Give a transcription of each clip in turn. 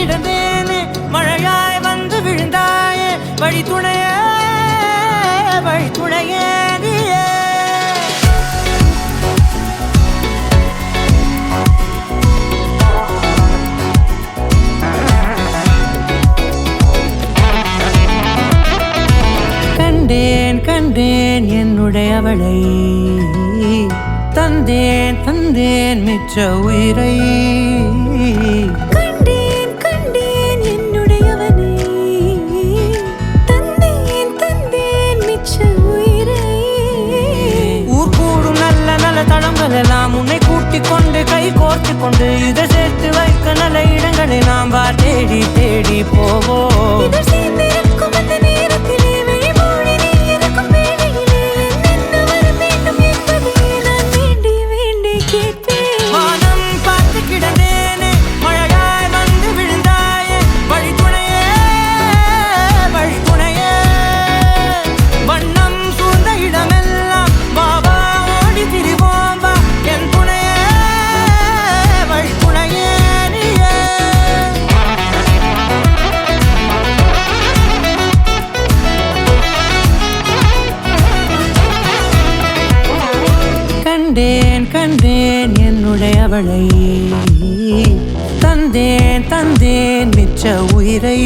கிடந்தேனே மழையாய் வந்து விழுந்தாயே வழி துணையே நீயே கண்டேன் கண்டேன் என்னுடையவளை தந்தேன் தந்தேன் மிச்ச உயிரை கண்டேன் கண்டேன் என்னுடையவனை தந்தேன் தந்தேன் மிச்ச உயிரை ஊர் கூடும் நல்ல நல்ல தளங்கள் எல்லாம் உன்னை கூட்டிக் கொண்டு கை கோர்த்து கொண்டு இதை சேர்த்து வைக்க நல்ல இடங்களை நாம் வா தேடி தேடி போவோம் இதழ் சேர்ந்திருக்கும் அந்த நேரத்திலே விழிமூடி நீ இருக்கும் வேளையிலே என்னென்ன வர வேண்டும் என்பதை நான் வேண்டி வேண்டி கேட்பேன் வானம் பார்த்து கிடந்தேனே மழையாய் வந்து விழுந்தாயே வழி துணையே வண்ணம் சூழ்ந்த இடமெல்லாம் பாபா ஓடி திரிவோம் வா என் துணையே வழி துணையே நீயே கண்டேன் கண்டேன் என்னுடையவளை தந்தேன் தந்தேன் மிச்ச உயிரை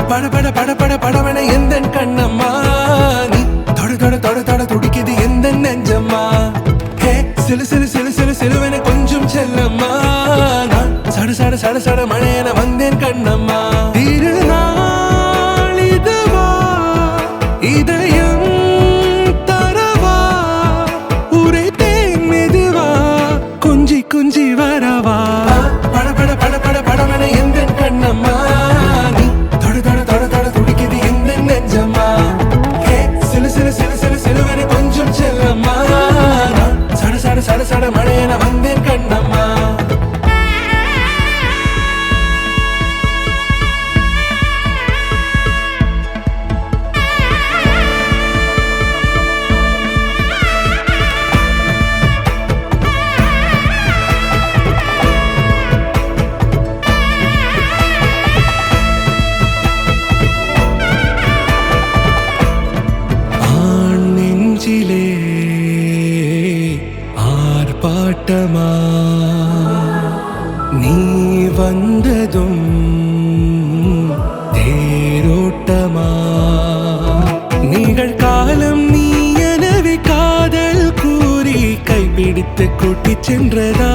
பட பட பட பட படவன எந்த கண்ணம்மா நீ தொட தொட தொட தொட துடிக்குது எந்த நெஞ்சம்மா ஹே சிலு சிலு சிலு சிலு சிலுவன கொஞ்சம் செல்லம்மா நான் சட சட சட சட மழையன வந்தேன் கண்ணம்மா திருநாள் இதுவா இதயம் தரவா உரைத்தேன் மெதுவா கொஞ்சி கொஞ்சி வரவா பட பட பட பட படவன எந்த கண்ணம்மா நீ தொட தொட தொட தொட துடிக்குது எந்த நெஞ்சம்மா ஹே சிலு சிலு சிலு சிலு சிலுவன கொஞ்சம் செல்லம்மா நான் சட சட சட சட மழையன வந்தேன் கண்ணம்மா ஆண் நெஞ்சிலே ஆர்ப்பாட்டமா நீ வந்ததும் தேரோட்டமா நிகழ்காலம் நீ எனவே காதல் கூறி கைப்பிடித்து கூட்டிச் சென்றதா